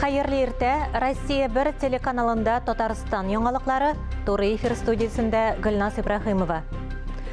Хайырлы иртә, Россия 1 телеканалында Татарстан яңалыклары, Туры эфир студиясендә Гөлнас Ибрахимова.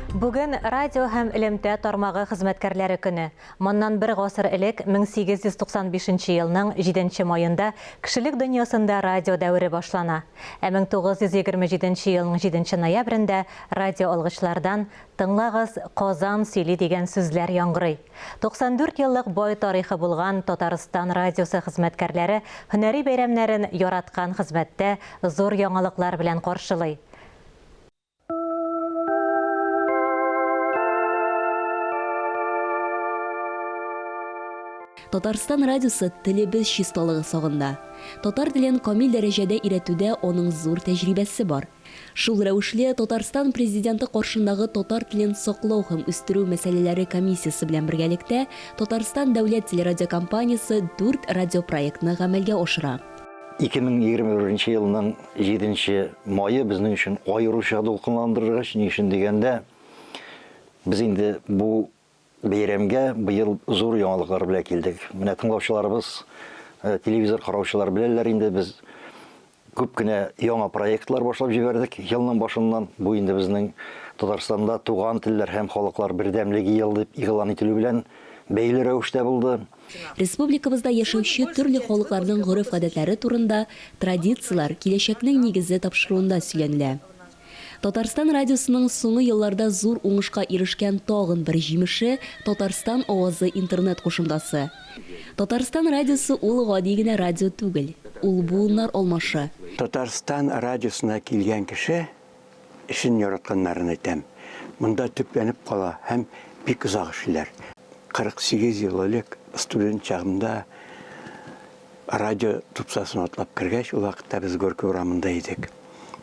Бүген радио һәм элемтә тармагы хезмәткәрләре көне. Моннан бер гасыр элек 1895 елның 7 майында кешелек дөньясында радио дәвре башлана. 1927 елның 7 ноябрендә радио алгычлардан «Тыңлагыз, Казан сөйли» дигән сүзләр яңгырый. 94 еллык бай тарихы булган Татарстан радиосы хезмәткәрләре һөнәри бәйрәмнәрен яраткан хезмәттә зур яңалыклар белән каршылый. Татарстан радиосы телебез чисталыгы сагында. Татар телен камил дәрәҗәдә өйрәтүдә аның зур тәҗрибәсе бар. Шул рәвешле Татарстан президенты каршындагы татар телен саклау һәм үстерү мәсьәләләре комиссиясе белән бергәлектә Татарстан дәүләт телерадиокомпаниясе 4 радиопроектны гамәлгә ашыра. 2021 елның 7 майы безнең өчен аеруча дулкынландыргыч ни өчен дигәндә без инде бу бәйрәмгә быел зур яңалыклар белән килдек. Менә тыңлаучыларыбыз, телевизор караучылар беләләр инде без күп кенә яңа проектлар башлап җибәрдек. Елның башыннан бу инде безнең Татарстанда туган телләр һәм халыклар бердәмлеге ел дип игълан ителү белән бәйле рәвештә булды. Республикабызда яшәүче төрле халыкларның гореф-гадәтләре турында традициялар киләчәкнең нигезе тапшыруында сөйләнелә. Татарстан радиосының соңгы елларда зур уңышка ирешкән тагын бер җимеше Татарстан авазы интернет кушымдасы. Татарстан радиосы ул гади генә радио түгел, ул буыннар алмашы. Татарстан радиосына килгән кеше эшен яратканнарын әйтәм. Монда төпләнеп кала һәм бик озак эшләр. 48 ел элек студент чагымда радио тупсасын атлап кергәч, ул вакытта без Горький урамында идек.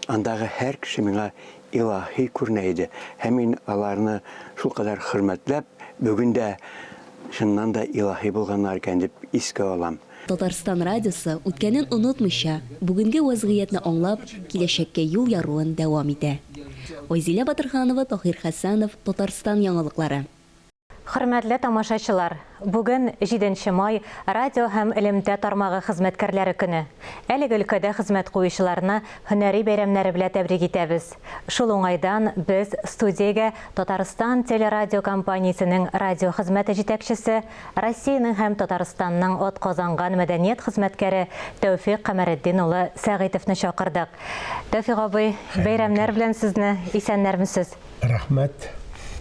Андагы һәр кеше миңа илаһи күренә иде. Һәм мин аларны шул кадәр хөрмәтләп, бүген дә шуннан да илаһи булганнар икән дип искә алам. Татарстан радиосы үткәнен онытмыйча, бүгенге вазгыятьне аңлап, киләчәккә юл яруын дәвам итә. Ойзилә Батырханова, Тахир Хәсәнов, Татарстан яңалыклары. Хөрмәтле тамашачылар, бүген 7 май радио һәм элемтә тармагы хезмәткәрләре көне. Әлеге өлкәдә хезмәт куючыларны һөнәри бәйрәмнәре белән тәбрик итәбез. Шул уңайдан без студиягә Татарстан телерадиокомпаниясенең радио хезмәте җитәкчесе, Россиянең һәм Татарстанның атказанган мәдәният хезмәткәре Тәүфыйк Камаретдин улы Сәгыйтовны чакырдык. Тәүфыйк абый, бәйрәмнәр белән сезне, исәннәрмесез? Рәхмәт.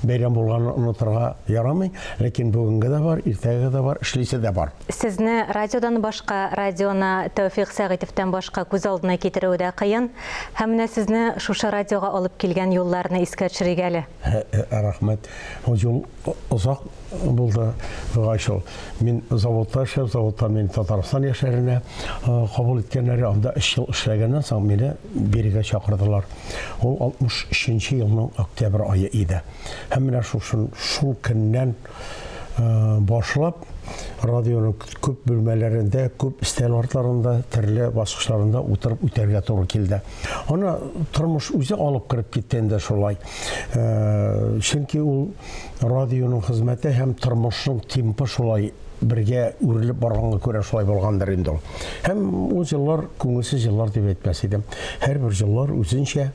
Бәйрәм булганны онытырга ярамый, ләкин бүгенгә дә бар, иртәгә дә бар, эшлисе дә бар. Сезне радиодан башка, радиона Тәүфыйк Сәгыйтовтан башка күз алдына китерү дә кыен. Һәм менә сезне шушы радиога алып килгән юлларны искә төшерик әле. Рәхмәт. Ул юл озак булды. Гайшыл. Мин заводта эшләп, заводтан мин Татарстан яшьләренә кабул иткәннәр, анда 3 ел эшләгәннән соң мине бирегә чакырдылар. Ул 63 елның октябрь айы иде. Һәм менә шул көннән башлап радионың күп бүлмәләрендә, күп стел артларында, төрле баскычларында утырып үтәргә туры килде. Аны тормыш үзе алып киреп киткәндә шулай. Чөнки ул радионың хезмәте һәм тормышның темпы шулай бергә үрелеп барганга күрә шулай булгандыр инде ул. Һәм ул җиллар күңелсез җиллар дип әйтмәс идем. Һәрбер җиллар үзенчә,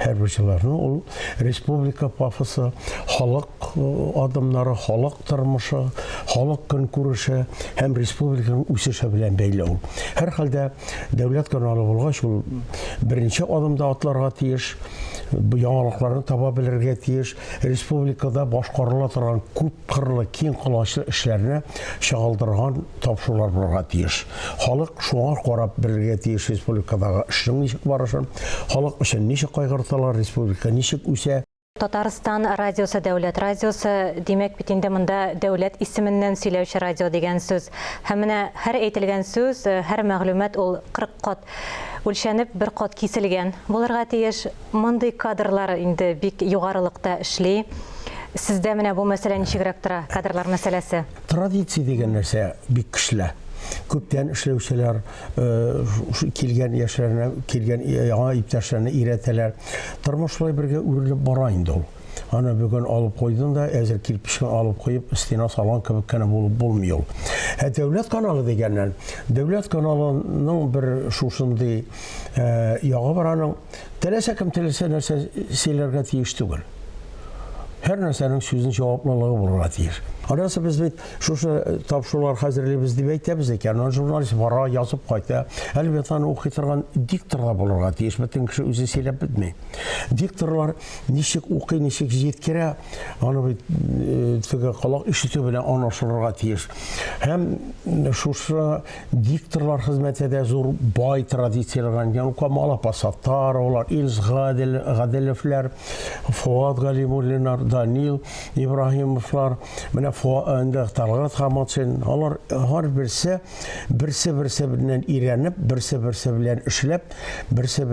һәрбер җилларның ул республика пафосы, халык адымнары, халык тормышы, халык көнкүреше һәм республиканың үсеше белән бәйле ул. Һәр хәлдә дәүләт каналы булгач, ул беренче адымда атларга тиеш, яңалыкларны таба белергә тиеш, республикада башкарыла торган күп кырлы, киң колачлы эшләрне чагылдырган тапшырулар булырга тиеш. Халык шуңа карап белергә тиеш республикадагы эшнең ничек барышын, халык өчен ничек кайгырталар, республика ничек үсә. Татарстан радиосы дәүләт радиосы, димәк бит инде монда дәүләт исеменнән сөйләүче радио дигән сүз. Һәм менә һәр әйтелгән сүз, һәр мәгълүмат ул 40 кат үлчәнеп, бер кат киселгән. Булырга тиеш, мондый кадрлар инде бик югарылыкта эшли. Сездә менә бу мәсьәлә ничегрәк тора, кадрлар мәсьәләсе? Традиция дигән нәрсә бик көчле. Күптән эшләүчеләр килгән яшьләренә, килгән яңа иптәшләрне өйрәтәләр. Тормышлай бергә үрелеп бара инде ул. аны бүген алып қойдым да, әзір кирпичен алып қойып, стена салған кебек кенә булып булмый ул. Дәүләт каналы дигәннән, дәүләт каналының бер шушындый ягы бар аның. Теләсә кем теләсә нәрсә сөйләргә тиеш түгел. Һәр нәрсәнең сүзен җаваплылыгы булырга тиеш. Арасы biz бит шушы тапшырулар хәзерлибез дип әйтәбез икән. Журналист бара язып кайта. Әлбәттә аны укый торган дикторлар булырга тиеш. Бөтен кеше үзе сөйләп бетми. Дикторлар ничек укый, ничек җиткерә, аны бит теге калак ишетү белән аңлашырга тиеш. Һәм шушы дикторлар хезмәтендә зур бай традицияләр, ягъни Камал Пасаттаров, Илс Гаделевләр, Фуат Галимуллиннар, Данил Ибраһимовлар, менә Фуат Талгат Хаматшин, алар һәр берсе белән өйрәнеп, берсе белән эшләп, берсе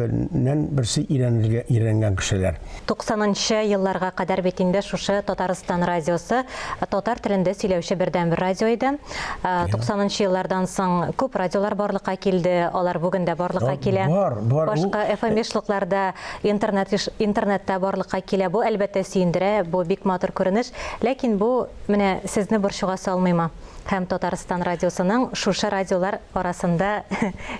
өйрәнгән кешеләр. 90-нчы елларга кадәр бит инде шушы Татарстан радиосы татар телендә сөйләүче бердәнбер радио иде. 90-нчы еллардан соң күп радиолар барлыкка килде, алар бүген дә барлыкка килә. Башка FM-шлыкларда, интернетта барлыкка килә. Бу әлбәттә сөендерә, бу бик матур күренеш, ләкин бу менә сезне борчуга салмыймы? Һәм Татарстан радиосының шушы радиолар арасында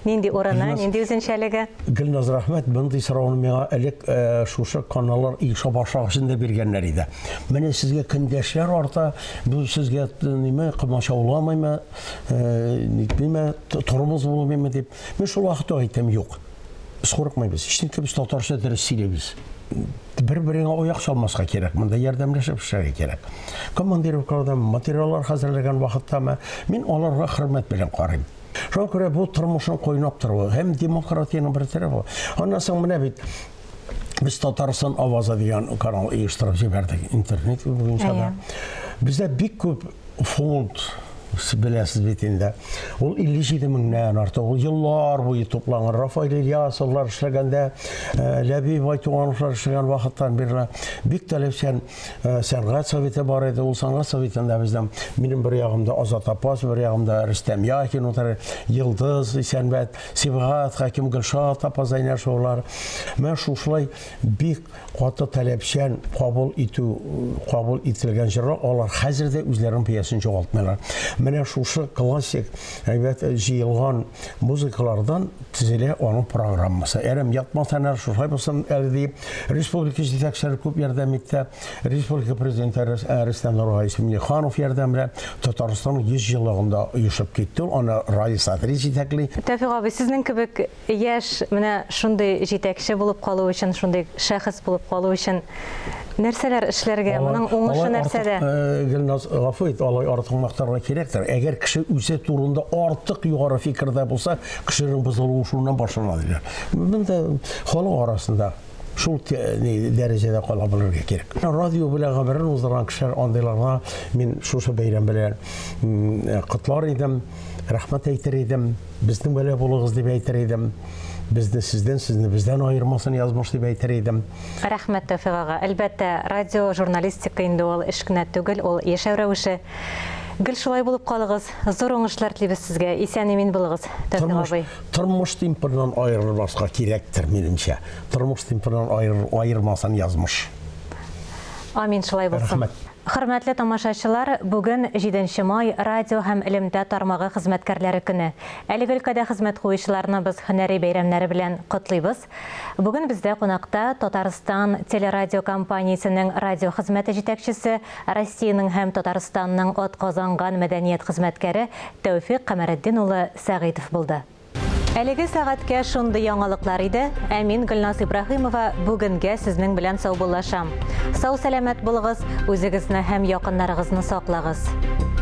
нинди урыны, нинди үзенчәлеге? Гөлназ, рәхмәт, мондый сорауны миңа элек шушы каналлар иша башлангычында биргәннәр иде. Менә сезгә көндәшләр арта, бу сезгә ниме кымачауламыймы, нитмиме, тормоз булмыймы дип. Мен шул вакытта әйтәм, юк. Без курыкмыйбыз. Чөнки без татарча дөрес сөйләйбез. Бер-береңә аяк чалмаска кирәк, монда ярдәмләшеп эшләргә кирәк. Командировкаларда материаллар хәзерләгән вакытта мин аларга хөрмәт белән карыйм. Шуңа күрә бу тормышын кайнап тору һәм демократияның бер тарафы. Аннан соң менә бит без Татарстан авазы дигән канал оештырып җибәрдек интернет буенча да. Бездә бик күп фонд беләсез бит инде. Ул 57 меңнән артык. Ул еллар буе тупланган. Рафаил Ильясовлар эшләгәндә, Ләбиб Айтугановлар эшләгән вакыттан бирле бик таләпчән сәнгать советы бар иде. Ул сәнгать советында бездән минем бер ягымда Азат Апас, бер ягымда Рөстәм Яхин, Йылдыз Исәнбәт, Сибгат Хаким Гөлшат апа Зайнашулар. Мен шулай бик каты таләпчән кабул ителгән җырлар, алар хәзердә үзләренең пьесын җавалтмыйлар. Менә шушы классик әйбәт җыелган музыкалардан төзелә аның программасы. Әрем ятмасанар шулай булсын әле республика җитәкчеләре күп ярдәм итте. Республика президенты Рөстәм Миңнеханов ярдәм белән Татарстанның 100 еллыгында оешып китте. Аны Раис Адрис җитәкли. Тәфиq абый, сезнең кебек яшь менә шундый җитәкче булып калу өчен, шундый шәхес булып калу өчен нәрсәләр эшләргә, моның уңышы нәрсәдә? Гөлназ, гафу ит, алай артык мактарга кирәктер. Әгәр кеше үзе турында артык югары фикердә булса, кешенең бозылуы шуннан башлана диләр. Монда халык арасында шул дәрәҗәдә кала белергә кирәк. Радио белән габәрен уздырган кешеләр андыйларга мин шушы бәйрәм белән котлар идем, рәхмәт әйтер идем, безнең белән булыгыз дип әйтер идем. Безне сездән, сезне бездән аермасын язмыш дип әйтер идем. Рәхмәт Тәүфиq ага. Әлбәттә, радио журналистика инде ул эш кенә түгел, ул яшәү рәвеше. Гел шулай булып калыгыз. Зур уңышлар телибез сезгә. Исән-имин булыгыз, Тәүфиq абый. Тормыш темпынан аерылмаска кирәктер минемчә. Тормыш темпынан аермасын язмыш. Амин, шулай булсын. Рәхмәт. Хөрмәтле тамашачылар, бүген 7 май радио һәм элемтә тармагы хезмәткәрләре көне. Әлеге өлкәдә хезмәт куючыларны без һөнәри бәйрәмнәре белән котлыйбыз. Бүген бездә кунакта Татарстан телерадио компаниясенең радио хезмәте җитәкчесе, Россиянең һәм Татарстанның атказанган мәдәният хезмәткәре Тәүфиq Камаретдин улы Сәгыйтов булды. Әлеге сәгатькә шундый яңалыклар иде. Мин Гөлназ Ибраһимова бүгенгә сезнең белән сау булашам. Сау-сәламәт булыгыз, үзегезне һәм якыннарыгызны саклагыз.